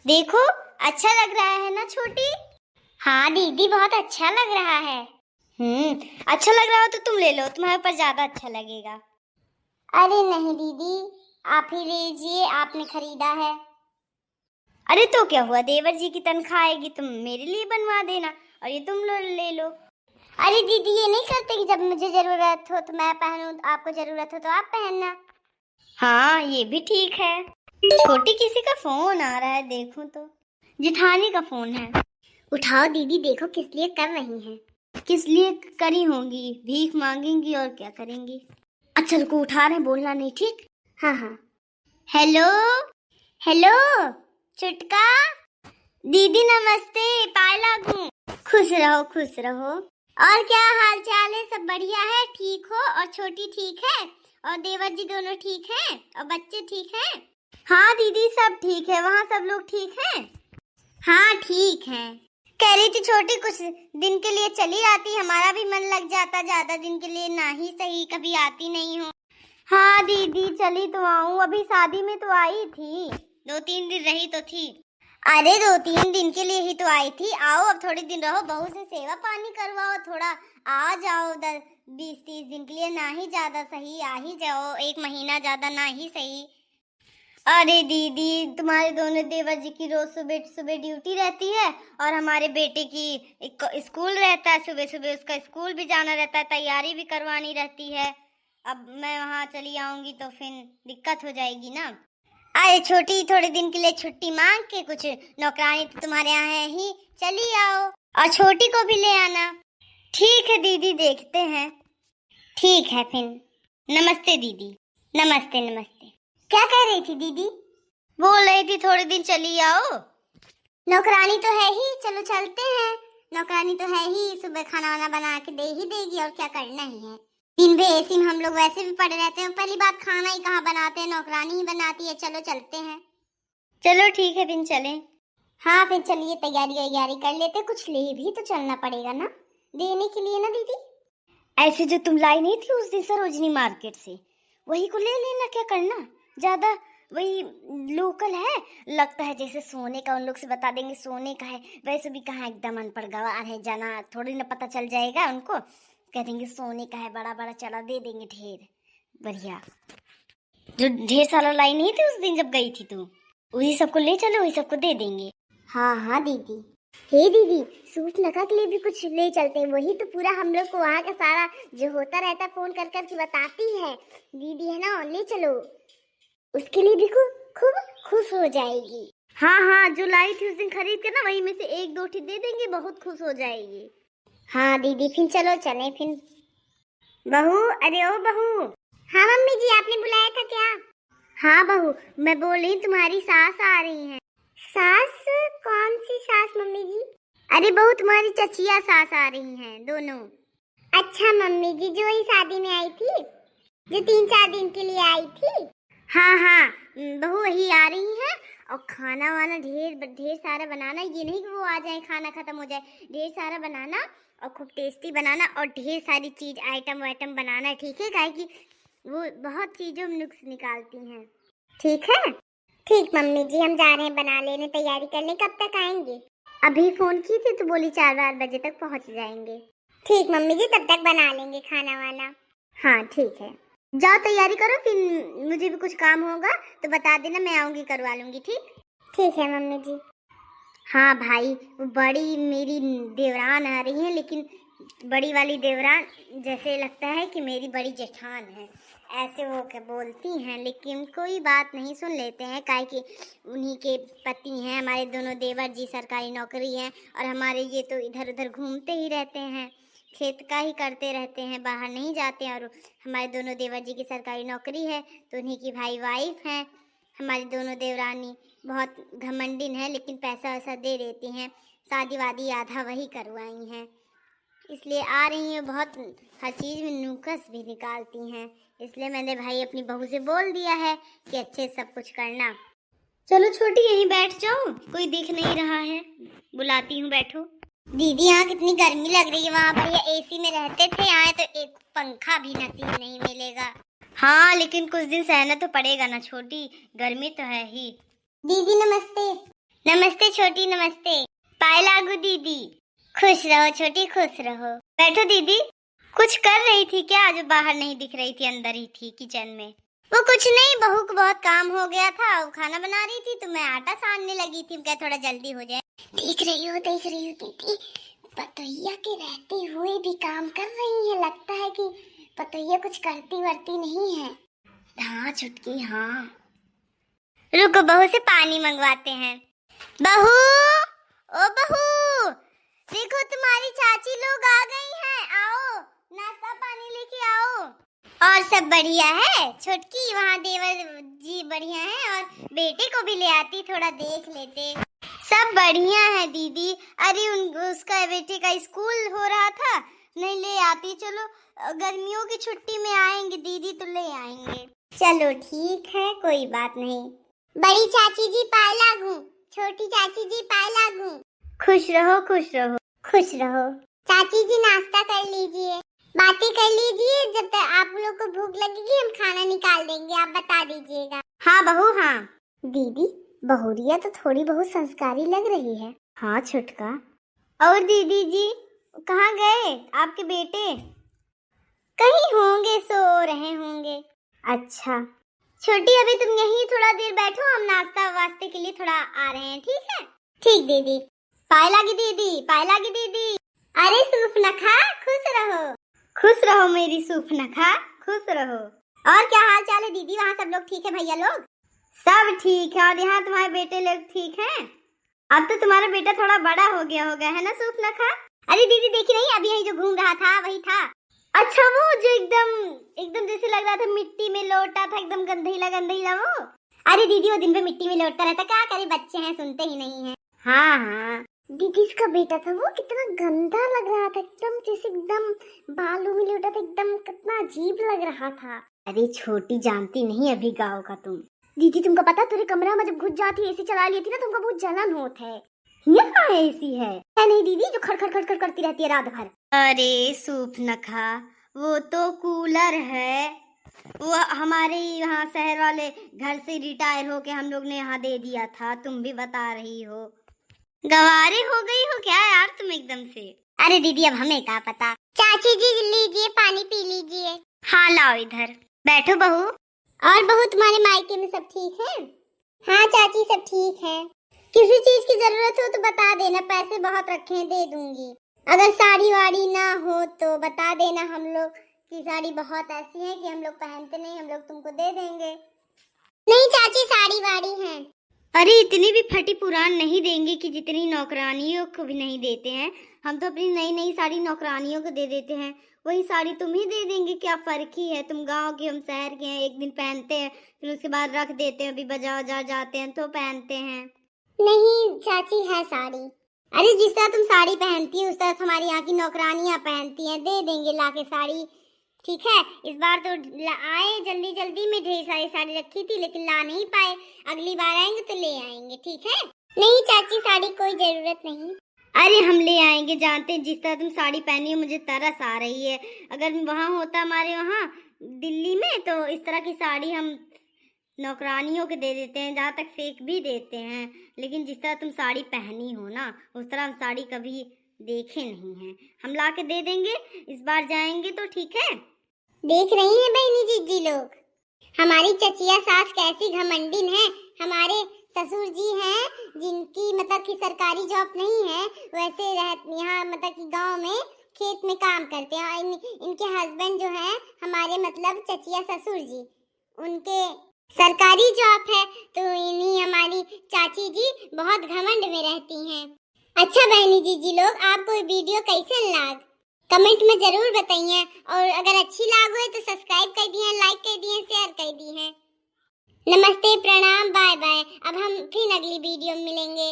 देखो, अच्छा लग रहा है ना छोटी। हाँ दीदी, बहुत अच्छा लग रहा है। अच्छा लग रहा हो तो तुम ले लो, तुम्हारे ऊपर ज्यादा अच्छा लगेगा। अरे नहीं दीदी, आप ही लीजिए, आपने खरीदा है। अरे तो क्या हुआ, देवर जी की तनख्वाह आएगी, तुम मेरे लिए बनवा देना और ये तुम ले लो। अरे दीदी, ये नहीं करते कि जब मुझे जरूरत हो तो मैं पहनूं, आपको जरूरत हो तो आप पहनना। हाँ ये भी ठीक है। छोटी किसी का फोन आ रहा है, देखूं तो जिठानी का फोन है। उठाओ दीदी, देखो किस लिए कर रही हैं। किस लिए करी होंगी, भीख मांगेंगी और क्या करेंगी। अच्छा रुको, उठा रहे हैं, बोलना नहीं, ठीक। हाँ हाँ। हेलो हेलो चुटका दीदी, नमस्ते, पाए लागू। खुश रहो खुश रहो। और क्या हाल चाल है, सब बढ़िया है, ठीक हो? और छोटी ठीक है? और देवर जी दोनों ठीक हैं? और बच्चे ठीक हैं? हाँ दीदी, सब ठीक है, वहाँ सब लोग ठीक हैं? हाँ ठीक है। कह रही थी छोटी, कुछ दिन के लिए चली आती, हमारा भी मन लग जाता, ज्यादा दिन के लिए ना ही सही, कभी आती नहीं हो। हाँ दीदी, चली तो आऊं, अभी शादी में तो आई थी, 2-3 दिन रही तो थी। अरे 2-3 दिन के लिए ही तो आई थी, आओ अब थोड़े दिन रहो, बहू से सेवा पानी करवाओ, थोड़ा आ जाओ, 10-20-30 दिन के लिए, ना ही ज्यादा सही, आ ही जाओ, 1 महीना, ज्यादा ना ही सही। अरे दीदी, तुम्हारे दोनों देवर जी की रोज सुबह सुबह ड्यूटी रहती है और हमारे बेटे की स्कूल रहता है, सुबह सुबह उसका स्कूल भी जाना रहता है, तैयारी भी करवानी रहती है। अब मैं वहाँ चली आऊंगी तो फिर दिक्कत हो जाएगी ना। अरे छोटी, थोड़े दिन के लिए छुट्टी मांग के, कुछ नौकरानी तो तुम्हारे यहाँ है ही, चली आओ और छोटी को भी ले आना। ठीक है दीदी, देखते हैं। ठीक है फिर, नमस्ते दीदी। नमस्ते नमस्ते। क्या कह रही थी दीदी? बोल रही थी थोड़े दिन चली आओ। नौकरानी तो है ही, चलो चलते हैं। नौकरानी तो है ही, सुबह खाना वाना बना के दे ही देगी, और क्या करना ही है। दिन भर एसी में हम लोग वैसे भी पड़े रहते हैं, पहली बात खाना ही कहाँ बनाते हैं, नौकरानी ही बनाती है। चलो चलते हैं। चलो ठीक है, फिर चलें। हाँ फिर चलिए, तैयारी कर लेते, कुछ ले भी तो चलना पड़ेगा ना, देने के लिए ना दीदी। ऐसे जो तुम लाई नहीं थी उस दिन सरोजनी मार्केट से, वही को ले लेना, क्या करना, ज्यादा वही लोकल है, लगता है जैसे सोने का, उन लोग से बता देंगे सोने का है, वैसे भी कहाँ, एकदम अनपढ़ गवार है, जाना थोड़ी ना पता चल जाएगा उनको, कह देंगे सोने का है, बड़ा बड़ा चढ़ा दे देंगे, ढेर बढ़िया। जो ढेर सारा लाई नहीं थी उस दिन जब गई थी तू, वही सबको ले चलो, वही सबको दे देंगे। हाँ हाँ दीदी। हे दीदी, सूट लगा के लिए भी कुछ ले चलते हैं, वही तो पूरा हम लोग को वहाँ का सारा जो होता रहता, फोन कर कर के बताती है दीदी, है ना, ले चलो, उसके लिए भी खूब खुश हो जाएगी। हाँ हाँ, जो लाई थी उस दिन खरीद के ना, वही में से 1-2 ठे दे देंगे, बहुत खुश हो जाएगी। हाँ दीदी, फिर चलो चले फिर। बहू, अरे ओ बहू। हाँ मम्मी जी, आपने बुलाया था क्या? हाँ बहू, मैं बोल रही तुम्हारी सास आ रही है। सास? कौन सी सास मम्मी जी? अरे बहू, तुम्हारी चचिया सास आ रही हैं दोनों। अच्छा मम्मी जी, जो ही शादी में आई थी, जो 3-4 दिन के लिए आई थी। हाँ हाँ बहू, वही आ रही हैं, और खाना वाना ढेर ढेर सारा बनाना, ये नहीं कि वो आ जाए खाना खत्म हो जाए, ढेर सारा बनाना और खूब टेस्टी बनाना, और ढेर सारी चीज आइटम वाइटम बनाना, ठीक है, काहे कि वो बहुत चीजों में नुक्स निकालती हैं। ठीक है? ठीक मम्मी जी, हम जा रहे हैं बना लेने, तैयारी करने, कब तक आएंगे? अभी फोन की थी तो बोली 4 बजे तक पहुंच जाएंगे। ठीक मम्मी जी, तब तक बना लेंगे खाना वाना। हाँ ठीक है, जाओ तैयारी करो, फिर मुझे भी कुछ काम होगा तो बता देना, मैं आऊंगी, करवा लूंगी, ठीक? ठीक है मम्मी जी। हाँ भाई, वो बड़ी मेरी देवरान आ रही है, लेकिन बड़ी वाली देवरान जैसे लगता है कि मेरी बड़ी जेठान है, ऐसे वो क्या बोलती हैं, लेकिन कोई बात नहीं, सुन लेते हैं, काहे कि उन्हीं के पति हैं, हमारे दोनों देवर जी सरकारी नौकरी हैं, और हमारे ये तो इधर उधर घूमते ही रहते हैं, खेत का ही करते रहते हैं, बाहर नहीं जाते हैं, और हमारे दोनों देवर जी की सरकारी नौकरी है, तो उन्हीं की भाई वाइफ हैं। हमारी दोनों देवरानी बहुत घमंडिन है, लेकिन पैसा वैसा दे देती हैं, शादी वादी आधा वही करवाई हैं, इसलिए आ रही हैं, बहुत हर चीज़ में नुक्स भी निकालती हैं, इसलिए मैंने भाई अपनी बहू से बोल दिया है कि अच्छे सब कुछ करना। चलो छोटी, यहीं बैठ जाओ, कोई देख नहीं रहा है, बुलाती हूँ, बैठो। दीदी यहाँ कितनी गर्मी लग रही है, वहाँ भैया एसी में रहते थे, यहाँ तो एक पंखा भी नसीब नहीं मिलेगा। हाँ लेकिन कुछ दिन सहना तो पड़ेगा ना छोटी, गर्मी तो है ही। दीदी नमस्ते। नमस्ते छोटी, नमस्ते। पाए लागू दीदी। खुश रहो छोटी, खुश रहो। बैठो दीदी। कुछ कर रही थी क्या? जो बाहर नहीं दिख रही थी, अंदर ही थी किचन में। वो कुछ नहीं, बहू को बहुत काम हो गया था, वो खाना बना रही थी तो मैं आटा सानने लगी थी, क्या थोड़ा जल्दी हो जाए। देख रही हो दीदी, पतोहिया के रहते हुए भी काम कर रही है। लगता है कि पतोहिया कुछ करती वर्ती नहीं है। हाँ छुटकी, हाँ। रुको, बहू से पानी मंगवाते हैं। बहू, ओ बहू, देखो तुम्हारी चाची लोग आ गई हैं, आओ नाश्ता पानी लेके आओ। और सब बढ़िया है छोटकी? वहाँ देवर जी बढ़िया है, और बेटे को भी ले आती, थोड़ा देख लेते। सब बढ़िया है दीदी। अरे उसका बेटे का स्कूल हो रहा था, नहीं ले आती। चलो गर्मियों की छुट्टी में आएंगे दीदी तो ले आएंगे। चलो ठीक है, कोई बात नहीं। बड़ी चाची जी पाए लागू, छोटी चाची जी पाए लागू। खुश रहो, खुश रहो, खुश रहो। चाची जी नाश्ता कर लीजिए, बातें कर लीजिए। जब तक आप लोग को भूख लगेगी हम खाना निकाल देंगे, आप बता दीजिएगा। हाँ बहू, हाँ। दीदी, बहुरिया तो थोड़ी बहुत संस्कारी लग रही है। हाँ छुटका। और दीदी जी कहाँ गए आपके बेटे? कहीं होंगे, सो रहे होंगे। अच्छा छोटी, अभी तुम यहीं थोड़ा देर बैठो, हम नाश्ता वास्ते के लिए थोड़ा आ रहे हैं, ठीक है? ठीक दीदी। पाए लागी दीदी, पाए लागी दीदी। अरे सूफ नखा, खुश रहो, खुश रहो मेरी सूफ नखा, खुश रहो। और क्या हाल चाल है दीदी? वहाँ सब लोग ठीक है? भैया लोग सब ठीक है, और यहाँ तुम्हारे बेटे लोग ठीक हैं? अब तो तुम्हारा बेटा थोड़ा बड़ा हो गया होगा, है ना सूफ नखा? अरे दीदी देखी नहीं, अभी यही जो घूम रहा था वही था। अच्छा, वो जो एकदम जैसे लग रहा था मिट्टी में लौटा था, एकदम गंधीला वो। अरे दीदी वो दिन पे मिट्टी में लौटता रहता, क्या करे, बच्चे हैं सुनते ही नहीं है। हाँ हाँ दीदी, इसका बेटा था वो, कितना गंदा लग रहा था, एकदम जैसे एकदम बालों में लौटा था, एकदम कितना अजीब लग रहा था। अरे छोटी, जानती नहीं अभी गाँव का तुम। दीदी तुमको पता, तेरे कमरा में जब घुस जाती एसी चला ली थी ना, तुमको बहुत जलन होत है। यहाँ एसी है नहीं दीदी, जो खड़ खड़ खड़ खड़ करती रहती है रात भर। अरे सूफ नखा, वो तो कूलर है, वो हमारे यहाँ शहर वाले घर से रिटायर होके हम लोग ने यहाँ दे दिया था। तुम भी बता रही हो, गवारे हो गई हो क्या यार तुम एकदम से? अरे दीदी अब हमें क्या पता। चाची जी लीजिए, पानी पी लीजिए। हाँ लाओ इधर, बैठो बहू। और बहू तुम्हारे मायके में सब ठीक है? हाँ चाची सब ठीक है। किसी चीज की जरूरत हो तो बता देना, पैसे बहुत रखे हैं, दे दूंगी। अगर साड़ी वाड़ी ना हो तो बता देना, हम लोग की साड़ी बहुत ऐसी है कि हम लोग पहनते नहीं, हम लोग तुमको दे देंगे। नहीं चाची साड़ी वाड़ी है। अरे इतनी भी फटी पुरान नहीं देंगे कि जितनी नौकरानियों को भी नहीं देते हैं। हम तो अपनी नई नई साड़ी नौकरानियों को दे देते हैं, वही साड़ी तुम ही दे देंगे। क्या फर्क ही है, तुम गांव के हम शहर के हैं। एक दिन पहनते हैं फिर उसके बाद रख देते हैं, अभी बाजार जाते हैं तो पहनते हैं। नहीं चाची है साड़ी। अरे जिस तरह तुम साड़ी पहनती है उस तरह हमारी यहाँ की नौकरानियाँ पहनती हैं, दे देंगे लाके साड़ी, ठीक है? इस बार तो आए जल्दी जल्दी में, ढेर सारी साड़ी रखी थी लेकिन ला नहीं पाए, अगली बार आएंगे तो ले आएंगे, ठीक है? नहीं चाची साड़ी कोई जरूरत नहीं। अरे हम ले आएंगे, जानते हैं जिस तरह तुम साड़ी पहनी है मुझे तरस आ रही है। अगर वहाँ होता हमारे वहाँ दिल्ली में तो इस तरह की साड़ी हम नौकरानियों के दे देते हैं, जहाँ तक फेंक भी देते हैं। लेकिन जिस तरह तुम साड़ी पहनी हो ना, उस तरह हम साड़ी कभी देखे नहीं हैं। हम ला के दे देंगे, इस बार जाएंगे तो, ठीक है? देख रही हैं बहनी जीजी लोग, हमारी चचिया सास कैसी घमंडिन है। हमारे ससुर जी हैं जिनकी मतलब कि सरकारी जॉब नहीं है, वैसे यहाँ मतलब कि गांव में खेत में काम करते हैं। और इनके हस्बैंड जो हैं हमारे मतलब चचिया ससुर जी, उनके सरकारी जॉब है, तो इन्हीं हमारी चाची जी बहुत घमंड में रहती हैं। अच्छा बहनी जीजी लोग, आपको वीडियो कैसे लगा कमेंट में जरूर बताइए, और अगर अच्छी लगे तो सब्सक्राइब कर दिए, लाइक कर दिए, शेयर कर दिए। नमस्ते, प्रणाम, बाय बाय। अब हम फिर अगली वीडियो में मिलेंगे।